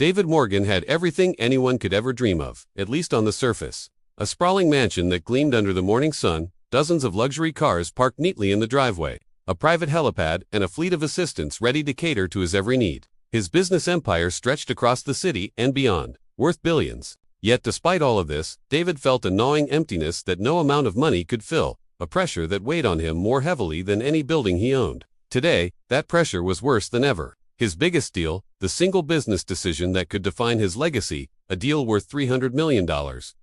David Morgan had everything anyone could ever dream of, at least on the surface. A sprawling mansion that gleamed under the morning sun, dozens of luxury cars parked neatly in the driveway, a private helipad, and a fleet of assistants ready to cater to his every need. His business empire stretched across the city and beyond, worth billions. Yet despite all of this, David felt a gnawing emptiness that no amount of money could fill, a pressure that weighed on him more heavily than any building he owned. Today, that pressure was worse than ever. His biggest deal, the single business decision that could define his legacy, a deal worth $300 million,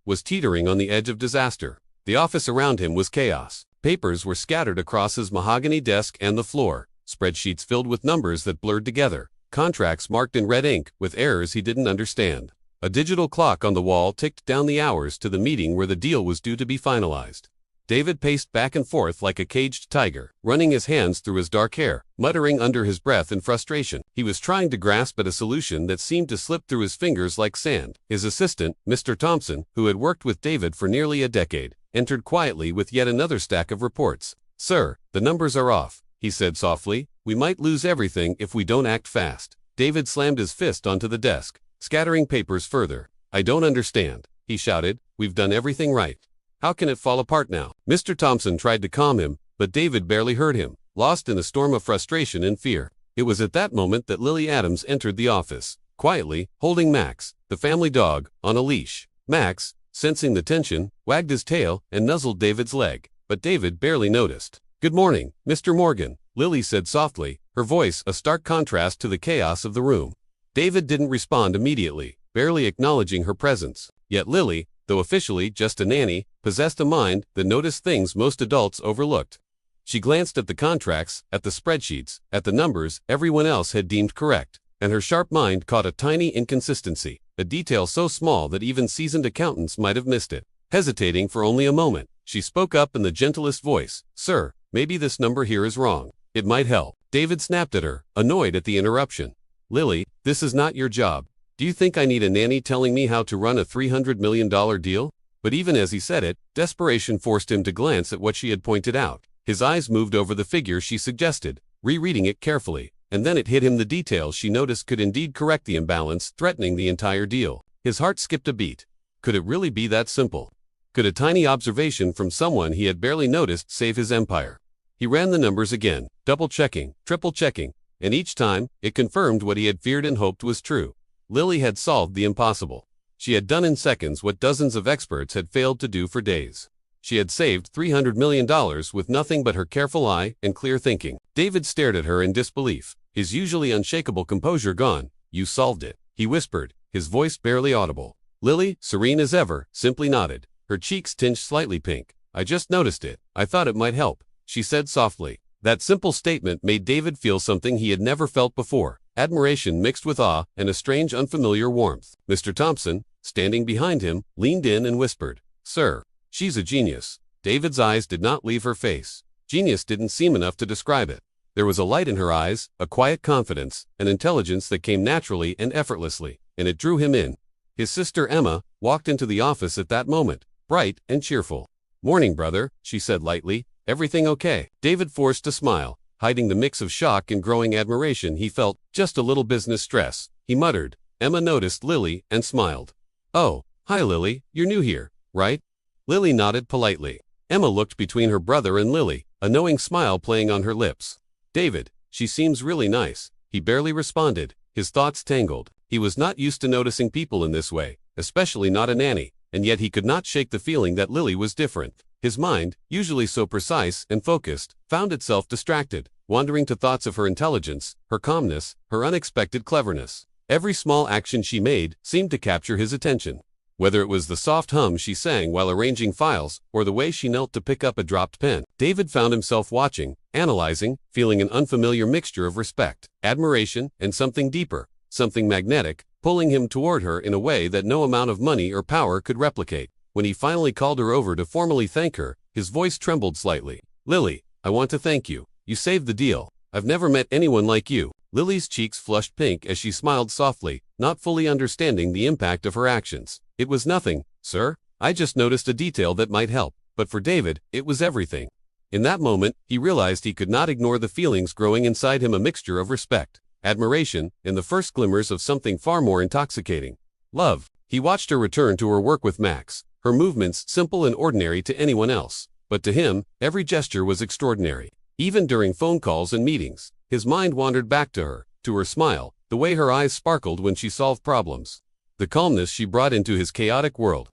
was teetering on the edge of disaster. The office around him was chaos. Papers were scattered across his mahogany desk and the floor, spreadsheets filled with numbers that blurred together, contracts marked in red ink with errors he didn't understand. A digital clock on the wall ticked down the hours to the meeting where the deal was due to be finalized. David paced back and forth like a caged tiger, running his hands through his dark hair, muttering under his breath in frustration. He was trying to grasp at a solution that seemed to slip through his fingers like sand. His assistant, Mr. Thompson, who had worked with David for nearly a decade, entered quietly with yet another stack of reports. "Sir, the numbers are off," he said softly. "We might lose everything if we don't act fast." David slammed his fist onto the desk, scattering papers further. "I don't understand," he shouted. "We've done everything right. How can it fall apart now?" Mr. Thompson tried to calm him, but David barely heard him, lost in a storm of frustration and fear. It was at that moment that Lily Adams entered the office, quietly, holding Max, the family dog, on a leash. Max, sensing the tension, wagged his tail and nuzzled David's leg, but David barely noticed. "Good morning, Mr. Morgan," Lily said softly, her voice a stark contrast to the chaos of the room. David didn't respond immediately, barely acknowledging her presence. Yet Lily, though officially just a nanny, possessed a mind that noticed things most adults overlooked. She glanced at the contracts, at the spreadsheets, at the numbers everyone else had deemed correct, and her sharp mind caught a tiny inconsistency, a detail so small that even seasoned accountants might have missed it. Hesitating for only a moment, she spoke up in the gentlest voice. "Sir, maybe this number here is wrong. It might help." David snapped at her, annoyed at the interruption. "Lily, this is not your job. Do you think I need a nanny telling me how to run a $300 million deal?" But even as he said it, desperation forced him to glance at what she had pointed out. His eyes moved over the figure she suggested, rereading it carefully, and then it hit him the details she noticed could indeed correct the imbalance threatening the entire deal. His heart skipped a beat. Could it really be that simple? Could a tiny observation from someone he had barely noticed save his empire? He ran the numbers again, double-checking, triple-checking, and each time, it confirmed what he had feared and hoped was true. Lily had solved the impossible. She had done in seconds what dozens of experts had failed to do for days. She had saved $300 million with nothing but her careful eye and clear thinking. David stared at her in disbelief, his usually unshakable composure gone. "You solved it," he whispered, his voice barely audible. Lily, serene as ever, simply nodded, her cheeks tinged slightly pink. "I just noticed it. I thought it might help," she said softly. That simple statement made David feel something he had never felt before. Admiration mixed with awe and a strange unfamiliar warmth. Mr. Thompson, standing behind him, leaned in and whispered, "Sir, she's a genius." David's eyes did not leave her face. Genius didn't seem enough to describe it. There was a light in her eyes, a quiet confidence, an intelligence that came naturally and effortlessly, and it drew him in. His sister Emma walked into the office at that moment, bright and cheerful. "Morning, brother," she said lightly. "Everything okay?" David forced a smile, hiding the mix of shock and growing admiration he felt. "Just a little business stress," he muttered. Emma noticed Lily and smiled. "Oh, hi Lily, you're new here, right?" Lily nodded politely. Emma looked between her brother and Lily, a knowing smile playing on her lips. "David, she seems really nice," he barely responded, his thoughts tangled. He was not used to noticing people in this way, especially not a nanny, and yet he could not shake the feeling that Lily was different. His mind, usually so precise and focused, found itself distracted, wandering to thoughts of her intelligence, her calmness, her unexpected cleverness. Every small action she made seemed to capture his attention. Whether it was the soft hum she sang while arranging files, or the way she knelt to pick up a dropped pen, David found himself watching, analyzing, feeling an unfamiliar mixture of respect, admiration, and something deeper, something magnetic, pulling him toward her in a way that no amount of money or power could replicate. When he finally called her over to formally thank her, his voice trembled slightly. "Lily, I want to thank you. You saved the deal. I've never met anyone like you." Lily's cheeks flushed pink as she smiled softly, not fully understanding the impact of her actions. "It was nothing, sir. I just noticed a detail that might help." But for David, it was everything. In that moment, he realized he could not ignore the feelings growing inside him, a mixture of respect, admiration, and the first glimmers of something far more intoxicating: love. He watched her return to her work with Max, her movements simple and ordinary to anyone else, but to him, every gesture was extraordinary. Even during phone calls and meetings, his mind wandered back to her smile, the way her eyes sparkled when she solved problems, the calmness she brought into his chaotic world.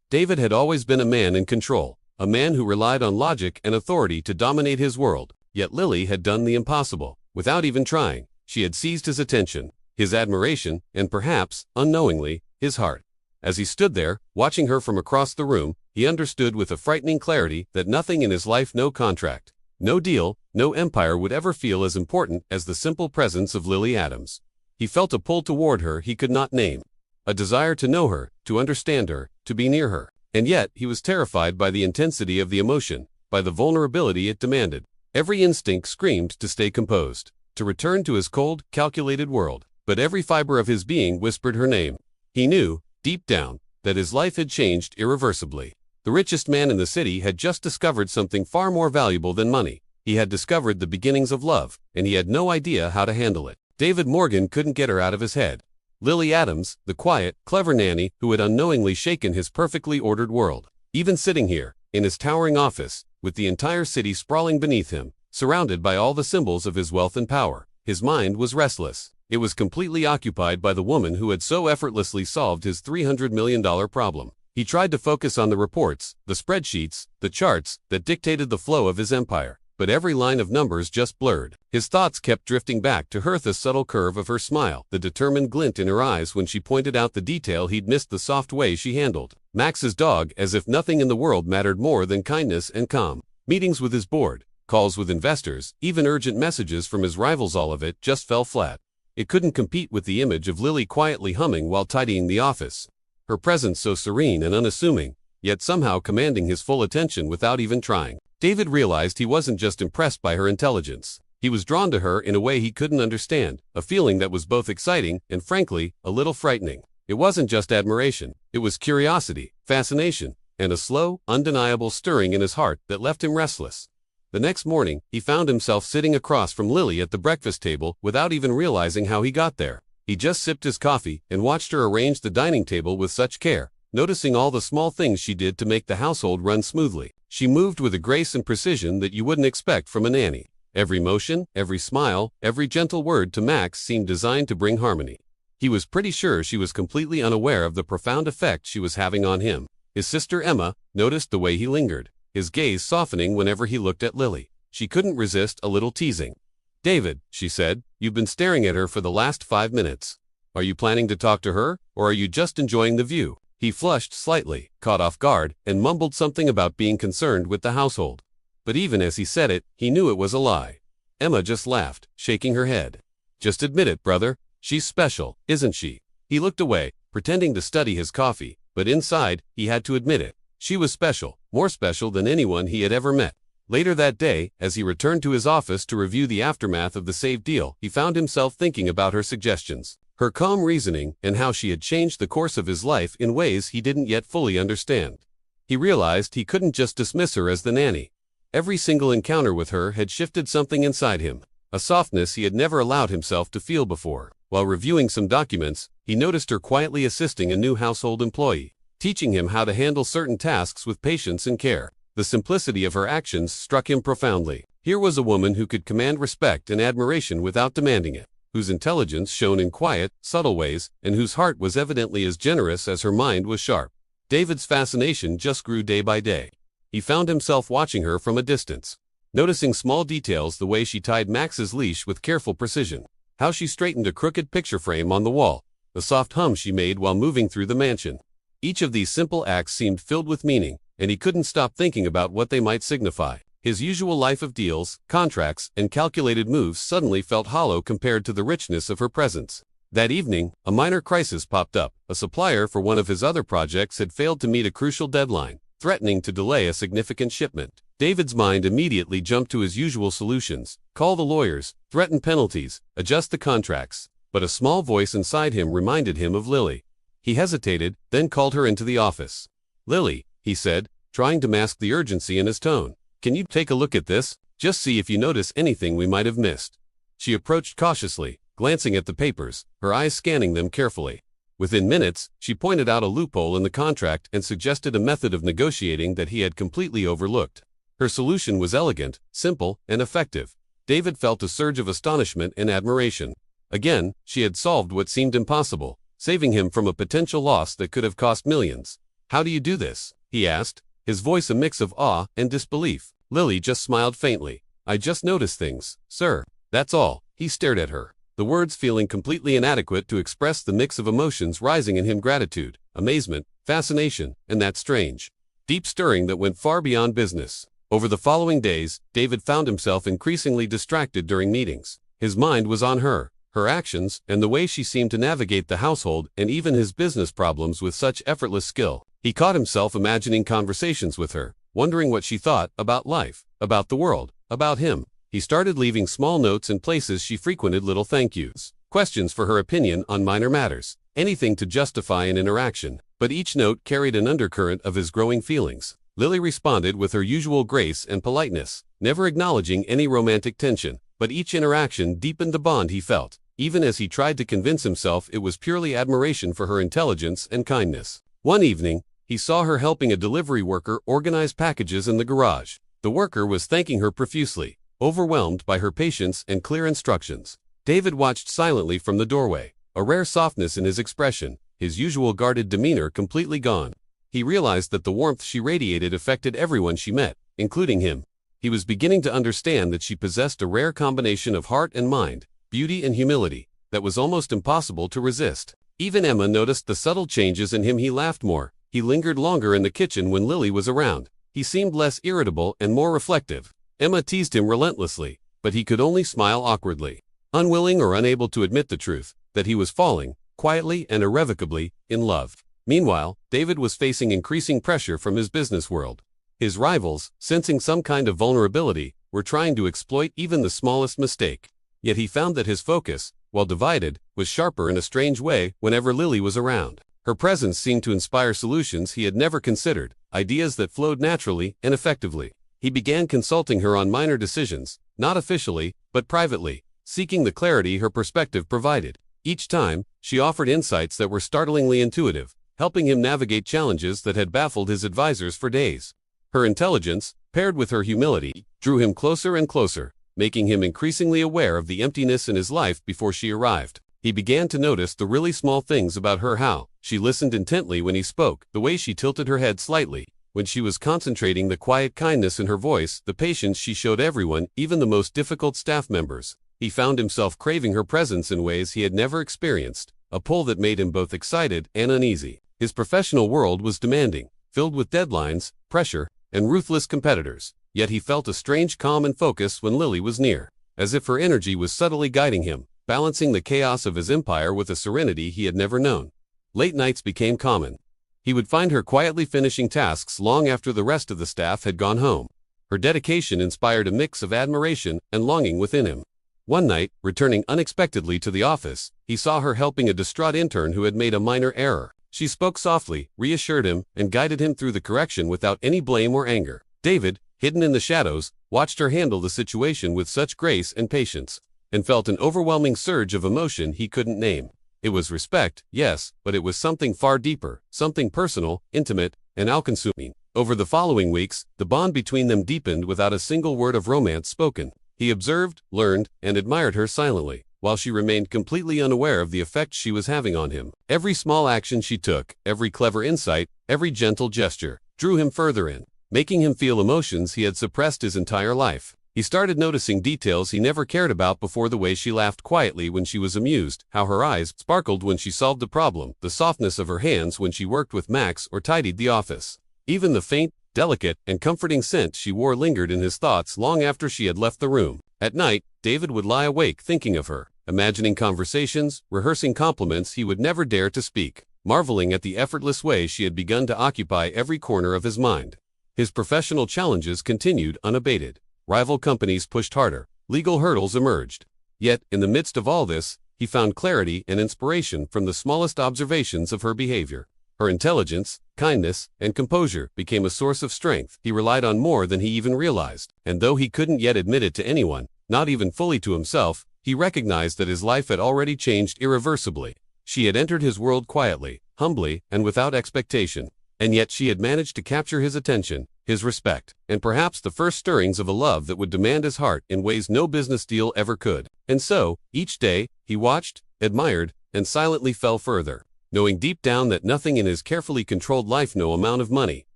David had always been a man in control, a man who relied on logic and authority to dominate his world, yet Lily had done the impossible. Without even trying, she had seized his attention, his admiration, and perhaps, unknowingly, his heart. As he stood there, watching her from across the room, he understood with a frightening clarity that nothing in his life, no contract, no deal, no empire would ever feel as important as the simple presence of Lily Adams. He felt a pull toward her he could not name, a desire to know her, to understand her, to be near her. And yet, he was terrified by the intensity of the emotion, by the vulnerability it demanded. Every instinct screamed to stay composed, to return to his cold, calculated world. But every fiber of his being whispered her name. He knew, deep down, that his life had changed irreversibly. The richest man in the city had just discovered something far more valuable than money. He had discovered the beginnings of love, and he had no idea how to handle it. David Morgan couldn't get her out of his head. Lily Adams, the quiet, clever nanny who had unknowingly shaken his perfectly ordered world. Even sitting here, in his towering office, with the entire city sprawling beneath him, surrounded by all the symbols of his wealth and power, his mind was restless. It was completely occupied by the woman who had so effortlessly solved his $300 million problem. He tried to focus on the reports, the spreadsheets, the charts that dictated the flow of his empire, but every line of numbers just blurred. His thoughts kept drifting back to her, the subtle curve of her smile, the determined glint in her eyes when she pointed out the detail he'd missed, the soft way she handled Max's dog, as if nothing in the world mattered more than kindness and calm. Meetings with his board, calls with investors, even urgent messages from his rivals, all of it just fell flat. It couldn't compete with the image of Lily quietly humming while tidying the office. Her presence so serene and unassuming, yet somehow commanding his full attention without even trying. David realized he wasn't just impressed by her intelligence. He was drawn to her in a way he couldn't understand, a feeling that was both exciting and, frankly, a little frightening. It wasn't just admiration, it was curiosity, fascination, and a slow, undeniable stirring in his heart that left him restless. The next morning, he found himself sitting across from Lily at the breakfast table without even realizing how he got there. He just sipped his coffee and watched her arrange the dining table with such care, noticing all the small things she did to make the household run smoothly. She moved with a grace and precision that you wouldn't expect from a nanny. Every motion, every smile, every gentle word to Max seemed designed to bring harmony. He was pretty sure she was completely unaware of the profound effect she was having on him. His sister Emma noticed the way he lingered, his gaze softening whenever he looked at Lily. She couldn't resist a little teasing. "David," she said, "you've been staring at her for the last 5 minutes. Are you planning to talk to her, or are you just enjoying the view?" He flushed slightly, caught off guard, and mumbled something about being concerned with the household. But even as he said it, he knew it was a lie. Emma just laughed, shaking her head. "Just admit it, brother. She's special, isn't she?" He looked away, pretending to study his coffee, but inside, he had to admit it. She was special, more special than anyone he had ever met. Later that day, as he returned to his office to review the aftermath of the saved deal, he found himself thinking about her suggestions, her calm reasoning, and how she had changed the course of his life in ways he didn't yet fully understand. He realized he couldn't just dismiss her as the nanny. Every single encounter with her had shifted something inside him, a softness he had never allowed himself to feel before. While reviewing some documents, he noticed her quietly assisting a new household employee, teaching him how to handle certain tasks with patience and care. The simplicity of her actions struck him profoundly. Here was a woman who could command respect and admiration without demanding it, whose intelligence shone in quiet, subtle ways, and whose heart was evidently as generous as her mind was sharp. David's fascination just grew day by day. He found himself watching her from a distance, noticing small details, the way she tied Max's leash with careful precision, how she straightened a crooked picture frame on the wall, the soft hum she made while moving through the mansion. Each of these simple acts seemed filled with meaning, and he couldn't stop thinking about what they might signify. His usual life of deals, contracts, and calculated moves suddenly felt hollow compared to the richness of her presence. That evening, a minor crisis popped up. A supplier for one of his other projects had failed to meet a crucial deadline, threatening to delay a significant shipment. David's mind immediately jumped to his usual solutions: call the lawyers, threaten penalties, adjust the contracts. But a small voice inside him reminded him of Lily. He hesitated, then called her into the office. "Lily," he said, trying to mask the urgency in his tone, "can you take a look at this? Just see if you notice anything we might have missed." She approached cautiously, glancing at the papers, her eyes scanning them carefully. Within minutes, she pointed out a loophole in the contract and suggested a method of negotiating that he had completely overlooked. Her solution was elegant, simple, and effective. David felt a surge of astonishment and admiration. Again, she had solved what seemed impossible, saving him from a potential loss that could have cost millions. "How do you do this?" he asked, his voice a mix of awe and disbelief. Lily just smiled faintly. "I just notice things, sir. That's all." He stared at her, the words feeling completely inadequate to express the mix of emotions rising in him: gratitude, amazement, fascination, and that strange, deep stirring that went far beyond business. Over the following days, David found himself increasingly distracted during meetings. His mind was on her actions, and the way she seemed to navigate the household and even his business problems with such effortless skill. He caught himself imagining conversations with her, wondering what she thought about life, about the world, about him. He started leaving small notes in places she frequented, little thank yous, questions for her opinion on minor matters, anything to justify an interaction, but each note carried an undercurrent of his growing feelings. Lily responded with her usual grace and politeness, never acknowledging any romantic tension, but each interaction deepened the bond he felt, even as he tried to convince himself it was purely admiration for her intelligence and kindness. One evening, he saw her helping a delivery worker organize packages in the garage. The worker was thanking her profusely, overwhelmed by her patience and clear instructions. David watched silently from the doorway, a rare softness in his expression, his usual guarded demeanor completely gone. He realized that the warmth she radiated affected everyone she met, including him. He was beginning to understand that she possessed a rare combination of heart and mind, beauty and humility, that was almost impossible to resist. Even Emma noticed the subtle changes in him. He laughed more. He lingered longer in the kitchen when Lily was around. He seemed less irritable and more reflective. Emma teased him relentlessly, but he could only smile awkwardly, unwilling or unable to admit the truth, that he was falling, quietly and irrevocably, in love. Meanwhile, David was facing increasing pressure from his business world. His rivals, sensing some kind of vulnerability, were trying to exploit even the smallest mistake. Yet he found that his focus, while divided, was sharper in a strange way whenever Lily was around. Her presence seemed to inspire solutions he had never considered, ideas that flowed naturally and effectively. He began consulting her on minor decisions, not officially, but privately, seeking the clarity her perspective provided. Each time, she offered insights that were startlingly intuitive, helping him navigate challenges that had baffled his advisors for days. Her intelligence, paired with her humility, drew him closer and closer, making him increasingly aware of the emptiness in his life before she arrived. He began to notice the really small things about her: how she listened intently when he spoke, the way she tilted her head slightly when she was concentrating, the quiet kindness in her voice, the patience she showed everyone, even the most difficult staff members. He found himself craving her presence in ways he had never experienced, a pull that made him both excited and uneasy. His professional world was demanding, filled with deadlines, pressure, and ruthless competitors, yet he felt a strange calm and focus when Lily was near, as if her energy was subtly guiding him, balancing the chaos of his empire with a serenity he had never known. Late nights became common. He would find her quietly finishing tasks long after the rest of the staff had gone home. Her dedication inspired a mix of admiration and longing within him. One night, returning unexpectedly to the office, he saw her helping a distraught intern who had made a minor error. She spoke softly, reassured him, and guided him through the correction without any blame or anger. David, hidden in the shadows, watched her handle the situation with such grace and patience, and felt an overwhelming surge of emotion he couldn't name. It was respect, yes, but it was something far deeper, something personal, intimate, and all-consuming. Over the following weeks, the bond between them deepened without a single word of romance spoken. He observed, learned, and admired her silently, while she remained completely unaware of the effect she was having on him. Every small action she took, every clever insight, every gentle gesture, drew him further in, making him feel emotions he had suppressed his entire life. He started noticing details he never cared about before: the way she laughed quietly when she was amused, how her eyes sparkled when she solved a problem, the softness of her hands when she worked with Max or tidied the office. Even the faint, delicate, and comforting scent she wore lingered in his thoughts long after she had left the room. At night, David would lie awake thinking of her, imagining conversations, rehearsing compliments he would never dare to speak, marveling at the effortless way she had begun to occupy every corner of his mind. His professional challenges continued unabated. Rival companies pushed harder. Legal hurdles emerged. Yet, in the midst of all this, he found clarity and inspiration from the smallest observations of her behavior. Her intelligence, kindness, and composure became a source of strength he relied on more than he even realized. And though he couldn't yet admit it to anyone, not even fully to himself, he recognized that his life had already changed irreversibly. She had entered his world quietly, humbly, and without expectation. And yet she had managed to capture his attention, his respect, and perhaps the first stirrings of a love that would demand his heart in ways no business deal ever could. And so, each day, he watched, admired, and silently fell further, knowing deep down that nothing in his carefully controlled life, no amount of money,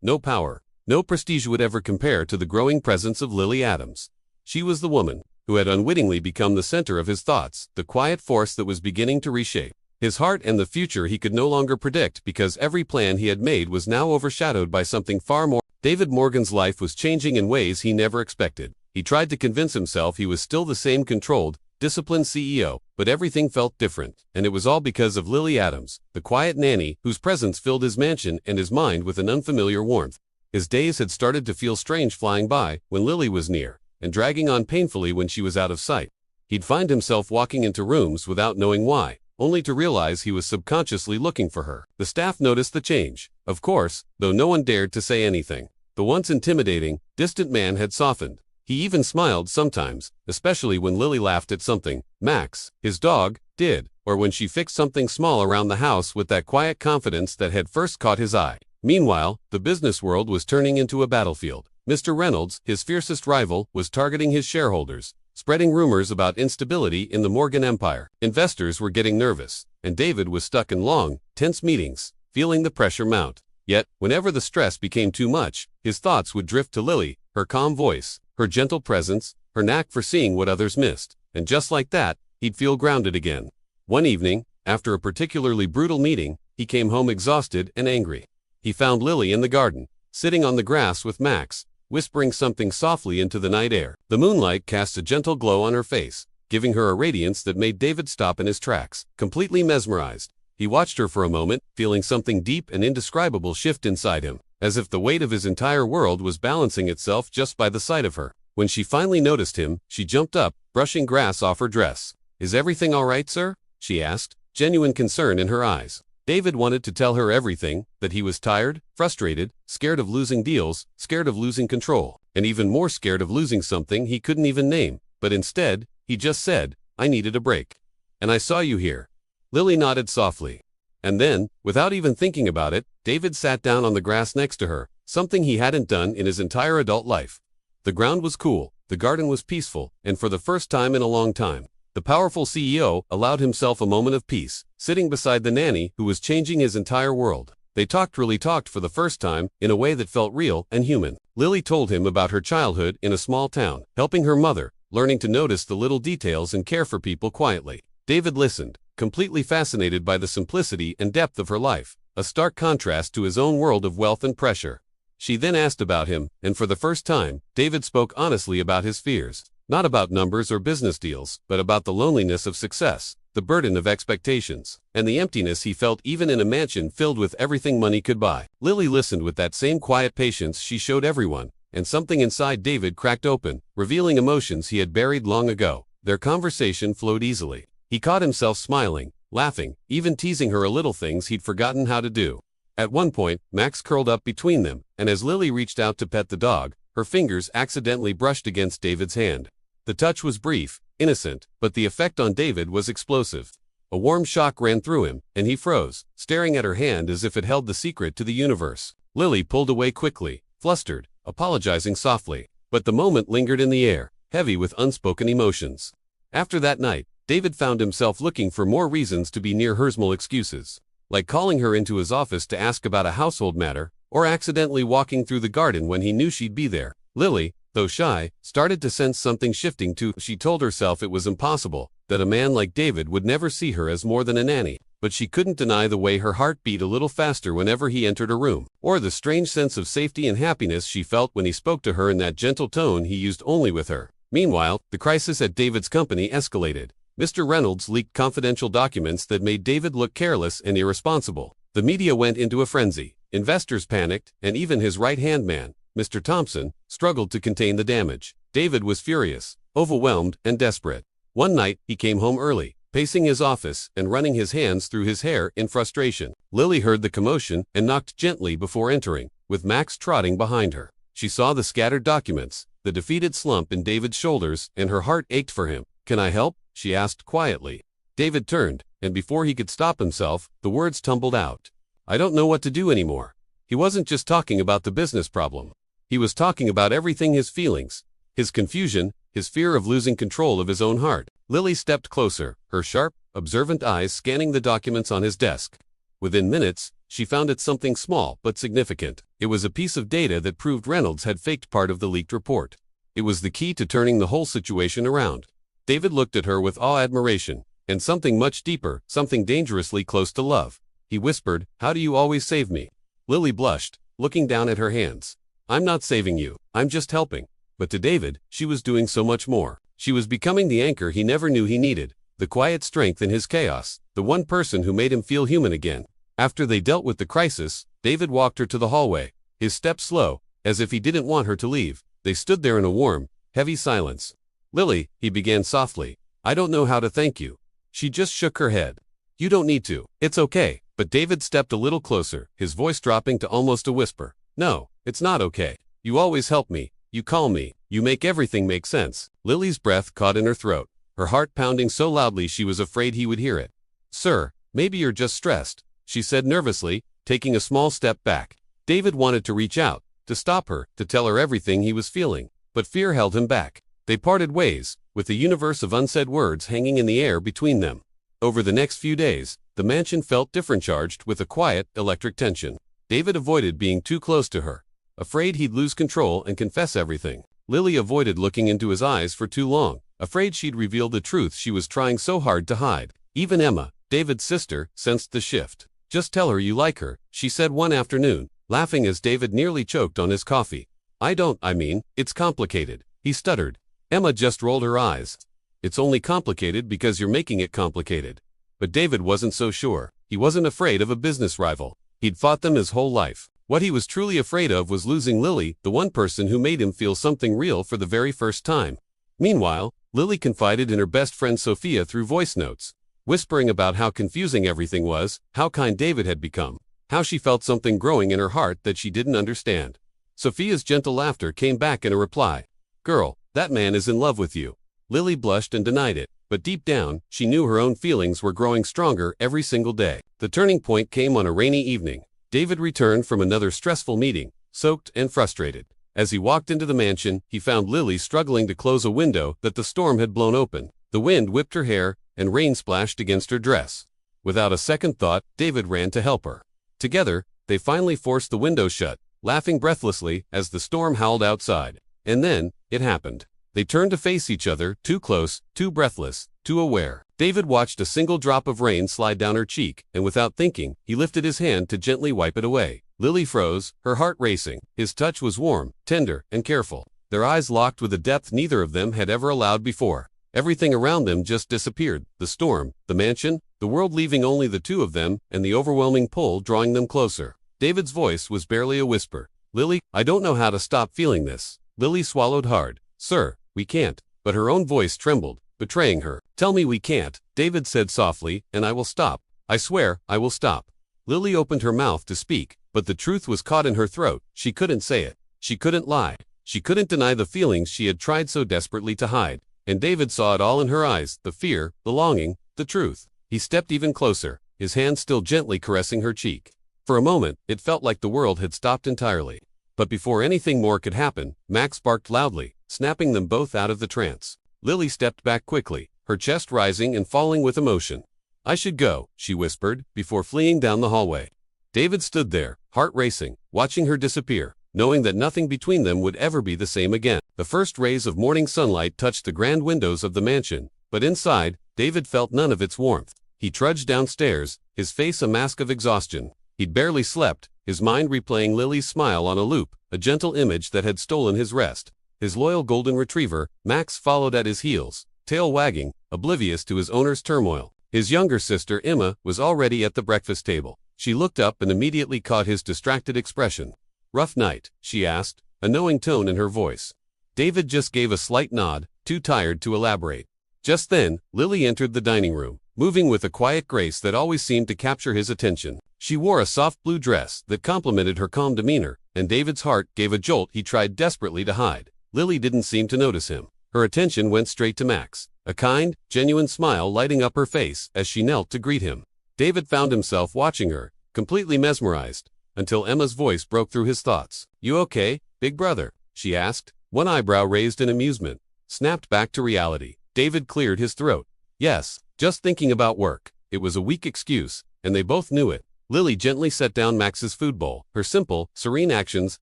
no power, no prestige would ever compare to the growing presence of Lily Adams. She was the woman who had unwittingly become the center of his thoughts, the quiet force that was beginning to reshape his heart and the future he could no longer predict because every plan he had made was now overshadowed by something far more. David Morgan's life was changing in ways he never expected. He tried to convince himself he was still the same controlled, disciplined CEO, but everything felt different, and it was all because of Lily Adams, the quiet nanny whose presence filled his mansion and his mind with an unfamiliar warmth. His days had started to feel strange flying by when Lily was near, and dragging on painfully when she was out of sight. He'd find himself walking into rooms without knowing why, only to realize he was subconsciously looking for her. The staff noticed the change, of course, though no one dared to say anything. The once intimidating, distant man had softened. He even smiled sometimes, especially when Lily laughed at something Max, his dog, did, or when she fixed something small around the house with that quiet confidence that had first caught his eye. Meanwhile, the business world was turning into a battlefield. Mr. Reynolds, his fiercest rival, was targeting his shareholders, spreading rumors about instability in the Morgan empire. Investors were getting nervous, and David was stuck in long, tense meetings, feeling the pressure mount. Yet, whenever the stress became too much, his thoughts would drift to Lily, her calm voice, her gentle presence, her knack for seeing what others missed. And just like that, he'd feel grounded again. One evening, after a particularly brutal meeting, he came home exhausted and angry. He found Lily in the garden, sitting on the grass with Max, whispering something softly into the night air. The moonlight cast a gentle glow on her face, giving her a radiance that made David stop in his tracks, completely mesmerized. He watched her for a moment, feeling something deep and indescribable shift inside him, as if the weight of his entire world was balancing itself just by the sight of her. When she finally noticed him, she jumped up, brushing grass off her dress. "Is everything all right, sir?" she asked, genuine concern in her eyes. David wanted to tell her everything, that he was tired, frustrated, scared of losing deals, scared of losing control, and even more scared of losing something he couldn't even name. But instead, he just said, "I needed a break. And I saw you here." Lily nodded softly. And then, without even thinking about it, David sat down on the grass next to her, something he hadn't done in his entire adult life. The ground was cool, the garden was peaceful, and for the first time in a long time, the powerful CEO allowed himself a moment of peace, sitting beside the nanny who was changing his entire world. They really talked for the first time, in a way that felt real and human. Lily told him about her childhood in a small town, helping her mother, learning to notice the little details and care for people quietly. David listened, completely fascinated by the simplicity and depth of her life, a stark contrast to his own world of wealth and pressure. She then asked about him, and for the first time, David spoke honestly about his fears. Not about numbers or business deals, but about the loneliness of success, the burden of expectations, and the emptiness he felt even in a mansion filled with everything money could buy. Lily listened with that same quiet patience she showed everyone, and something inside David cracked open, revealing emotions he had buried long ago. Their conversation flowed easily. He caught himself smiling, laughing, even teasing her a little things he'd forgotten how to do. At one point, Max curled up between them, and as Lily reached out to pet the dog, her fingers accidentally brushed against David's hand. The touch was brief, innocent, but the effect on David was explosive. A warm shock ran through him, and he froze, staring at her hand as if it held the secret to the universe. Lily pulled away quickly, flustered, apologizing softly, but the moment lingered in the air, heavy with unspoken emotions. After that night, David found himself looking for more reasons to be near her, small excuses, like calling her into his office to ask about a household matter, or accidentally walking through the garden when he knew she'd be there. Lily, though shy, started to sense something shifting too. She told herself it was impossible, that a man like David would never see her as more than a nanny, but she couldn't deny the way her heart beat a little faster whenever he entered a room, or the strange sense of safety and happiness she felt when he spoke to her in that gentle tone he used only with her. Meanwhile, the crisis at David's company escalated. Mr. Reynolds leaked confidential documents that made David look careless and irresponsible. The media went into a frenzy, investors panicked, and even his right-hand man, Mr. Thompson, struggled to contain the damage. David was furious, overwhelmed, and desperate. One night, he came home early, pacing his office and running his hands through his hair in frustration. Lily heard the commotion and knocked gently before entering, with Max trotting behind her. She saw the scattered documents, the defeated slump in David's shoulders, and her heart ached for him. "Can I help?" she asked quietly. David turned, and before he could stop himself, the words tumbled out. I don't know what to do anymore. He wasn't just talking about the business problem. He was talking about everything: his feelings, his confusion, his fear of losing control of his own heart. Lily stepped closer, her sharp, observant eyes scanning the documents on his desk. Within minutes, she found it something small but significant. It was a piece of data that proved Reynolds had faked part of the leaked report. It was the key to turning the whole situation around. David looked at her with awe-admiration, and something much deeper, something dangerously close to love. He whispered, "How do you always save me?" Lily blushed, looking down at her hands. "I'm not saving you, I'm just helping." But to David, she was doing so much more. She was becoming the anchor he never knew he needed, the quiet strength in his chaos, the one person who made him feel human again. After they dealt with the crisis, David walked her to the hallway, his steps slow, as if he didn't want her to leave. They stood there in a warm, heavy silence. "Lily," he began softly, "I don't know how to thank you." She just shook her head. "You don't need to. It's okay." But David stepped a little closer, his voice dropping to almost a whisper. "No, it's not okay. You always help me. You calm me. You make everything make sense." Lily's breath caught in her throat, her heart pounding so loudly she was afraid he would hear it. "Sir, maybe you're just stressed," she said nervously, taking a small step back. David wanted to reach out, to stop her, to tell her everything he was feeling, but fear held him back. They parted ways, with the universe of unsaid words hanging in the air between them. Over the next few days, the mansion felt different, charged with a quiet, electric tension. David avoided being too close to her, afraid he'd lose control and confess everything. Lily avoided looking into his eyes for too long, afraid she'd reveal the truth she was trying so hard to hide. Even Emma, David's sister, sensed the shift. "Just tell her you like her," she said one afternoon, laughing as David nearly choked on his coffee. I mean, it's complicated," he stuttered. Emma just rolled her eyes. "It's only complicated because you're making it complicated." But David wasn't so sure. He wasn't afraid of a business rival. He'd fought them his whole life. What he was truly afraid of was losing Lily, the one person who made him feel something real for the very first time. Meanwhile, Lily confided in her best friend Sophia through voice notes, whispering about how confusing everything was, how kind David had become, how she felt something growing in her heart that she didn't understand. Sophia's gentle laughter came back in a reply. "Girl, that man is in love with you." Lily blushed and denied it, but deep down, she knew her own feelings were growing stronger every single day. The turning point came on a rainy evening. David returned from another stressful meeting, soaked and frustrated. As he walked into the mansion, he found Lily struggling to close a window that the storm had blown open. The wind whipped her hair, and rain splashed against her dress. Without a second thought, David ran to help her. Together, they finally forced the window shut, laughing breathlessly as the storm howled outside. And then, it happened. They turned to face each other, too close, too breathless, too aware. David watched a single drop of rain slide down her cheek, and without thinking, he lifted his hand to gently wipe it away. Lily froze, her heart racing. His touch was warm, tender, and careful. Their eyes locked with a depth neither of them had ever allowed before. Everything around them just disappeared. The storm, the mansion, the world, leaving only the two of them, and the overwhelming pull drawing them closer. David's voice was barely a whisper. "Lily, I don't know how to stop feeling this." Lily swallowed hard. "Sir, we can't." But her own voice trembled, betraying her. "Tell me we can't," David said softly, "and I will stop. I swear, I will stop." Lily opened her mouth to speak, but the truth was caught in her throat. She couldn't say it. She couldn't lie. She couldn't deny the feelings she had tried so desperately to hide. And David saw it all in her eyes, the fear, the longing, the truth. He stepped even closer, his hand still gently caressing her cheek. For a moment, it felt like the world had stopped entirely. But before anything more could happen, Max barked loudly, snapping them both out of the trance. Lily stepped back quickly, her chest rising and falling with emotion. "I should go," she whispered, before fleeing down the hallway. David stood there, heart racing, watching her disappear, knowing that nothing between them would ever be the same again. The first rays of morning sunlight touched the grand windows of the mansion, but inside, David felt none of its warmth. He trudged downstairs, his face a mask of exhaustion. He'd barely slept, his mind replaying Lily's smile on a loop, a gentle image that had stolen his rest. His loyal golden retriever, Max, followed at his heels, tail wagging, oblivious to his owner's turmoil. His younger sister, Emma, was already at the breakfast table. She looked up and immediately caught his distracted expression. "Rough night?" she asked, a knowing tone in her voice. David just gave a slight nod, too tired to elaborate. Just then, Lily entered the dining room, moving with a quiet grace that always seemed to capture his attention. She wore a soft blue dress that complemented her calm demeanor, and David's heart gave a jolt he tried desperately to hide. Lily didn't seem to notice him. Her attention went straight to Max. a kind, genuine smile lighting up her face as she knelt to greet him. David found himself watching her, completely mesmerized, until Emma's voice broke through his thoughts. "You okay, big brother?" she asked, one eyebrow raised in amusement. Snapped back to reality. David cleared his throat. "Yes, just thinking about work." It was a weak excuse, and they both knew it. Lily gently set down Max's food bowl, her simple, serene actions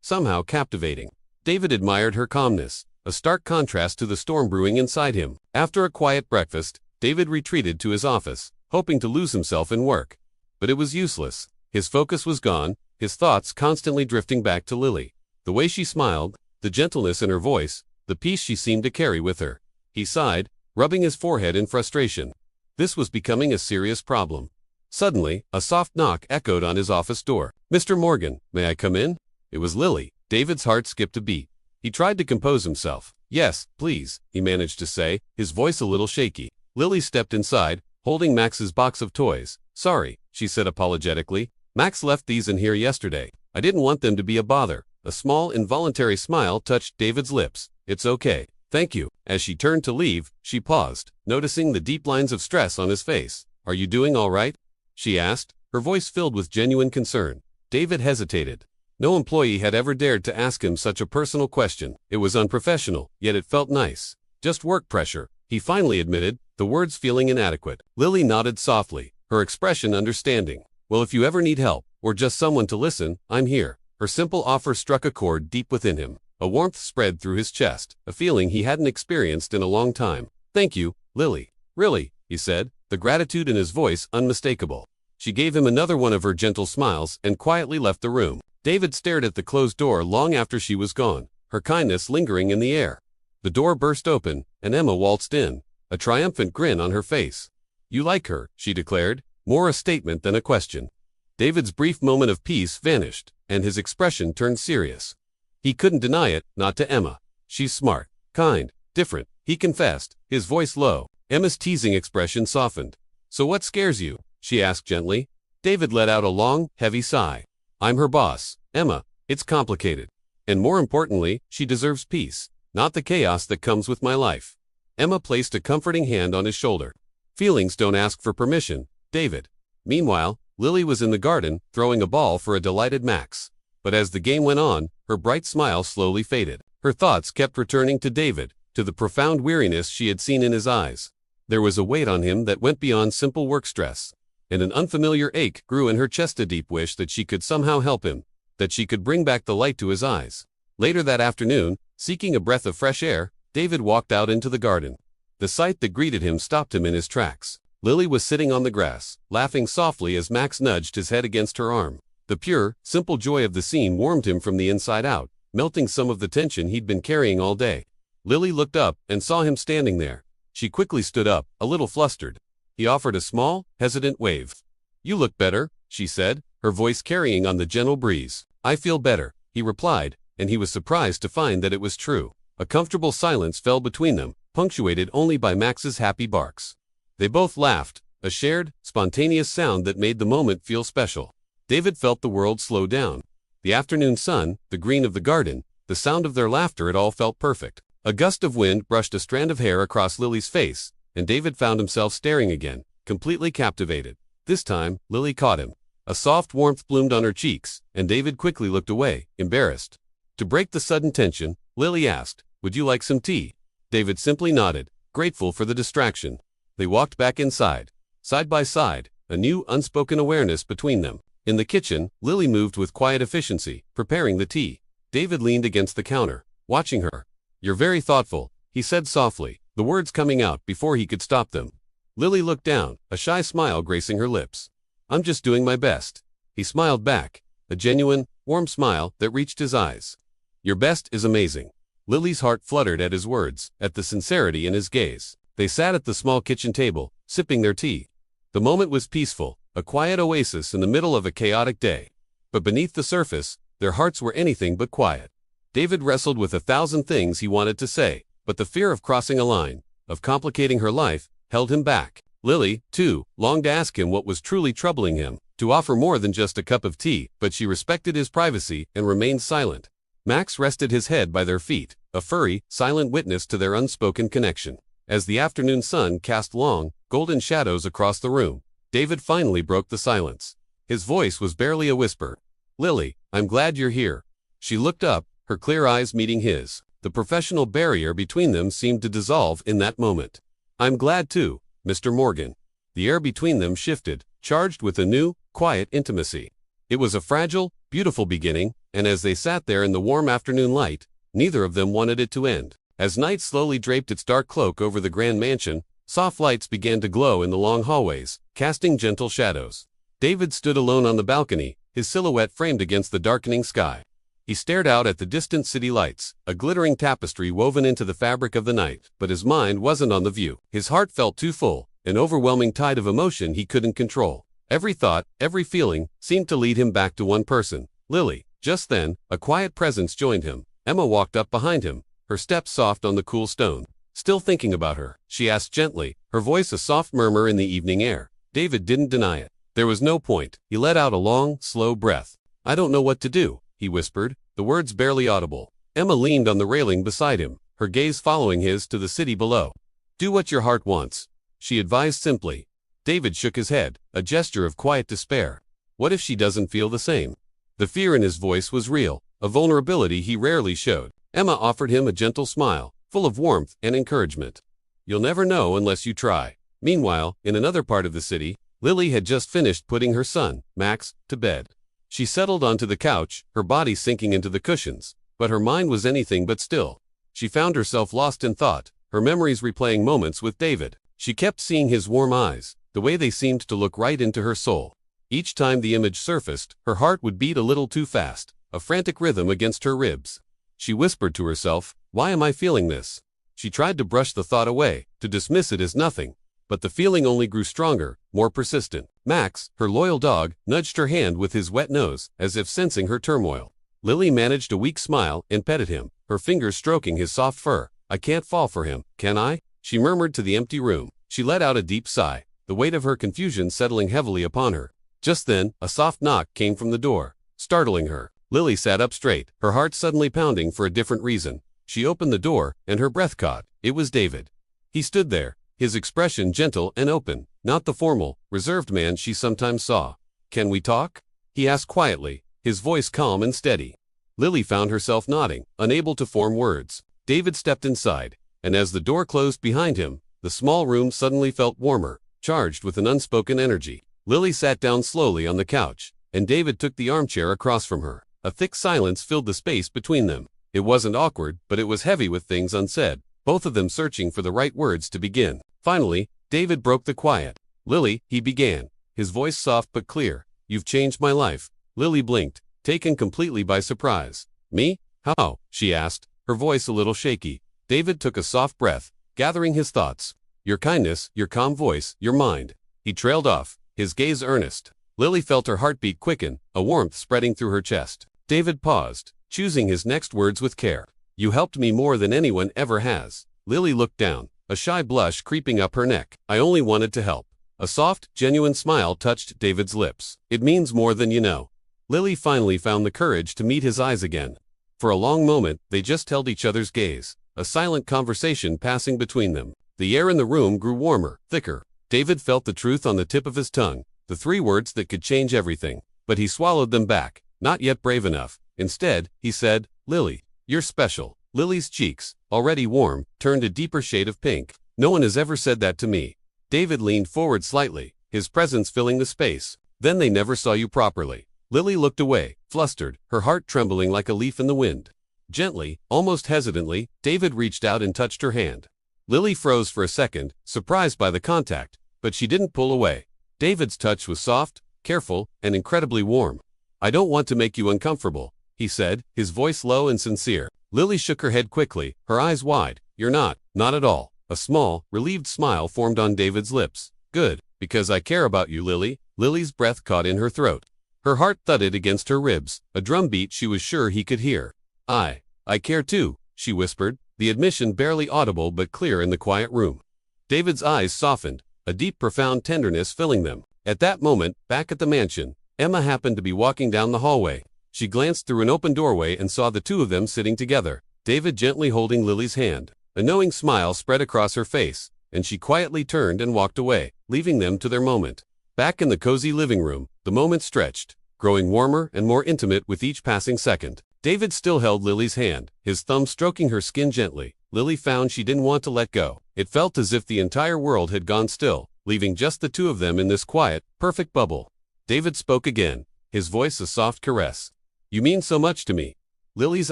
somehow captivating. David admired her calmness, a stark contrast to the storm brewing inside him. After a quiet breakfast, David retreated to his office, hoping to lose himself in work. But it was useless. His focus was gone, his thoughts constantly drifting back to Lily. The way she smiled, the gentleness in her voice, the peace she seemed to carry with her. He sighed, rubbing his forehead in frustration. This was becoming a serious problem. Suddenly, a soft knock echoed on his office door. "Mr. Morgan, may I come in?" It was Lily. David's heart skipped a beat. He tried to compose himself. "Yes, please," he managed to say, his voice a little shaky. Lily stepped inside, holding Max's box of toys. "Sorry," she said apologetically. "Max left these in here yesterday. I didn't want them to be a bother." A small, involuntary smile touched David's lips. "It's okay. Thank you." As she turned to leave, she paused, noticing the deep lines of stress on his face. "Are you doing all right?" she asked, her voice filled with genuine concern. David hesitated. No employee had ever dared to ask him such a personal question. It was unprofessional, yet it felt nice. "Just work pressure," he finally admitted, the words feeling inadequate. Lily nodded softly, her expression understanding. "Well, if you ever need help, or just someone to listen, I'm here." Her simple offer struck a chord deep within him. A warmth spread through his chest, a feeling he hadn't experienced in a long time. "Thank you, Lily." "Really?" he said, the gratitude in his voice unmistakable. She gave him another one of her gentle smiles and quietly left the room. David stared at the closed door long after she was gone, her kindness lingering in the air. The door burst open, and Emma waltzed in, a triumphant grin on her face. "You like her," she declared, more a statement than a question. David's brief moment of peace vanished, and his expression turned serious. He couldn't deny it, not to Emma. "She's smart, kind, different," he confessed, his voice low. Emma's teasing expression softened. "So what scares you?" she asked gently. David let out a long, heavy sigh. "I'm her boss, Emma. It's complicated. And more importantly, she deserves peace, not the chaos that comes with my life." Emma placed a comforting hand on his shoulder. "Feelings don't ask for permission, David." Meanwhile, Lily was in the garden, throwing a ball for a delighted Max. But as the game went on, her bright smile slowly faded. Her thoughts kept returning to David, to the profound weariness she had seen in his eyes. There was a weight on him that went beyond simple work stress, and an unfamiliar ache grew in her chest, a deep wish that she could somehow help him, that she could bring back the light to his eyes. Later that afternoon, seeking a breath of fresh air, David walked out into the garden. The sight that greeted him stopped him in his tracks. Lily was sitting on the grass, laughing softly as Max nudged his head against her arm. The pure, simple joy of the scene warmed him from the inside out, melting some of the tension he'd been carrying all day. Lily looked up and saw him standing there. She quickly stood up, a little flustered. He offered a small, hesitant wave. "You look better," she said, her voice carrying on the gentle breeze. "I feel better," he replied, and he was surprised to find that it was true. A comfortable silence fell between them, punctuated only by Max's happy barks. They both laughed, a shared, spontaneous sound that made the moment feel special. David felt the world slow down. The afternoon sun, the green of the garden, the sound of their laughter, it all felt perfect. A gust of wind brushed a strand of hair across Lily's face, and David found himself staring again, completely captivated. This time, Lily caught him. A soft warmth bloomed on her cheeks, and David quickly looked away, embarrassed. To break the sudden tension, Lily asked, "Would you like some tea?" David simply nodded, grateful for the distraction. They walked back inside, side by side, a new unspoken awareness between them. In the kitchen, Lily moved with quiet efficiency, preparing the tea. David leaned against the counter, watching her. "You're very thoughtful," he said softly, the words coming out before he could stop them. Lily looked down, a shy smile gracing her lips. "I'm just doing my best." He smiled back, a genuine, warm smile that reached his eyes. "Your best is amazing." Lily's heart fluttered at his words, at the sincerity in his gaze. They sat at the small kitchen table, sipping their tea. The moment was peaceful, a quiet oasis in the middle of a chaotic day. But beneath the surface, their hearts were anything but quiet. David wrestled with 1,000 things he wanted to say, but the fear of crossing a line, of complicating her life, held him back. Lily, too, longed to ask him what was truly troubling him, to offer more than just a cup of tea, but she respected his privacy and remained silent. Max rested his head by their feet, a furry, silent witness to their unspoken connection. As the afternoon sun cast long, golden shadows across the room, David finally broke the silence. His voice was barely a whisper. "Lily, I'm glad you're here." She looked up, her clear eyes meeting his. The professional barrier between them seemed to dissolve in that moment. "I'm glad too, Mr. Morgan." The air between them shifted, charged with a new, quiet intimacy. It was a fragile, beautiful beginning, and as they sat there in the warm afternoon light, neither of them wanted it to end. As night slowly draped its dark cloak over the grand mansion, soft lights began to glow in the long hallways, casting gentle shadows. David stood alone on the balcony, his silhouette framed against the darkening sky. He stared out at the distant city lights, a glittering tapestry woven into the fabric of the night, but his mind wasn't on the view. His heart felt too full, an overwhelming tide of emotion he couldn't control. Every thought, every feeling, seemed to lead him back to one person, Lily. Just then, a quiet presence joined him. Emma walked up behind him, her steps soft on the cool stone. "Still thinking about her?" she asked gently, her voice a soft murmur in the evening air. David didn't deny it. There was no point. He let out a long, slow breath. "I don't know what to do," he whispered, the words barely audible. Emma leaned on the railing beside him, her gaze following his to the city below. "Do what your heart wants," she advised simply. David shook his head, a gesture of quiet despair. What if she doesn't feel the same? The fear in his voice was real, a vulnerability he rarely showed. Emma offered him a gentle smile, full of warmth and encouragement. "You'll never know unless you try." Meanwhile, in another part of the city, Lily had just finished putting her son, Max, to bed. She settled onto the couch, her body sinking into the cushions, but her mind was anything but still. She found herself lost in thought, her memories replaying moments with David. She kept seeing his warm eyes, the way they seemed to look right into her soul. Each time the image surfaced, her heart would beat a little too fast, a frantic rhythm against her ribs. She whispered to herself, "Why am I feeling this?" She tried to brush the thought away, to dismiss it as nothing, but the feeling only grew stronger, more persistent. Max, her loyal dog, nudged her hand with his wet nose, as if sensing her turmoil. Lily managed a weak smile and petted him, her fingers stroking his soft fur. "I can't fall for him, can I?" she murmured to the empty room. She let out a deep sigh, the weight of her confusion settling heavily upon her. Just then, a soft knock came from the door, startling her. Lily sat up straight, her heart suddenly pounding for a different reason. She opened the door, and her breath caught. It was David. He stood there, his expression gentle and open, not the formal, reserved man she sometimes saw. "Can we talk?" he asked quietly, his voice calm and steady. Lily found herself nodding, unable to form words. David stepped inside, and as the door closed behind him, the small room suddenly felt warmer, charged with an unspoken energy. Lily sat down slowly on the couch, and David took the armchair across from her. A thick silence filled the space between them. It wasn't awkward, but it was heavy with things unsaid, both of them searching for the right words to begin. Finally, David broke the quiet. "Lily," he began, his voice soft but clear, "you've changed my life." Lily blinked, taken completely by surprise. "Me? How?" she asked, her voice a little shaky. David took a soft breath, gathering his thoughts. "Your kindness, your calm voice, your mind." He trailed off, his gaze earnest. Lily felt her heartbeat quicken, a warmth spreading through her chest. David paused, choosing his next words with care. "You helped me more than anyone ever has." Lily looked down, a shy blush creeping up her neck. "I only wanted to help." A soft, genuine smile touched David's lips. "It means more than you know." Lily finally found the courage to meet his eyes again. For a long moment, they just held each other's gaze, a silent conversation passing between them. The air in the room grew warmer, thicker. David felt the truth on the tip of his tongue, the three words that could change everything. But he swallowed them back, not yet brave enough. Instead, he said, "Lily, you're special." Lily's cheeks, already warm, turned a deeper shade of pink. "No one has ever said that to me." David leaned forward slightly, his presence filling the space. "Then they never saw you properly." Lily looked away, flustered, her heart trembling like a leaf in the wind. Gently, almost hesitantly, David reached out and touched her hand. Lily froze for a second, surprised by the contact, but she didn't pull away. David's touch was soft, careful, and incredibly warm. "I don't want to make you uncomfortable," he said, his voice low and sincere. Lily shook her head quickly, her eyes wide. "You're not at all." A small, relieved smile formed on David's lips. "Good, because I care about you, Lily." Lily's breath caught in her throat. Her heart thudded against her ribs, a drumbeat she was sure he could hear. I care too," she whispered, the admission barely audible but clear in the quiet room. David's eyes softened, a deep profound tenderness filling them. At that moment, back at the mansion, Emma happened to be walking down the hallway. She glanced through an open doorway and saw the two of them sitting together, David gently holding Lily's hand. A knowing smile spread across her face, and she quietly turned and walked away, leaving them to their moment. Back in the cozy living room, the moment stretched, growing warmer and more intimate with each passing second. David still held Lily's hand, his thumb stroking her skin gently. Lily found she didn't want to let go. It felt as if the entire world had gone still, leaving just the two of them in this quiet, perfect bubble. David spoke again, his voice a soft caress. "You mean so much to me." Lily's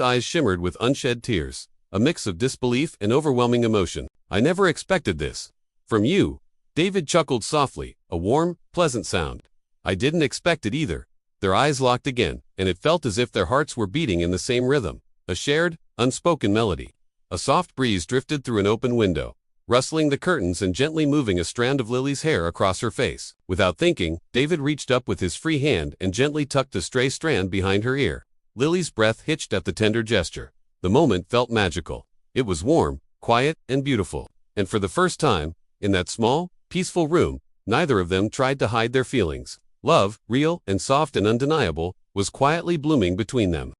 eyes shimmered with unshed tears, a mix of disbelief and overwhelming emotion. "I never expected this. From you." David chuckled softly, a warm, pleasant sound. "I didn't expect it either." Their eyes locked again, and it felt as if their hearts were beating in the same rhythm, a shared, unspoken melody. A soft breeze drifted through an open window, rustling the curtains and gently moving a strand of Lily's hair across her face. Without thinking, David reached up with his free hand and gently tucked the stray strand behind her ear. Lily's breath hitched at the tender gesture. The moment felt magical. It was warm, quiet, and beautiful. And for the first time, in that small, peaceful room, neither of them tried to hide their feelings. Love, real and soft and undeniable, was quietly blooming between them.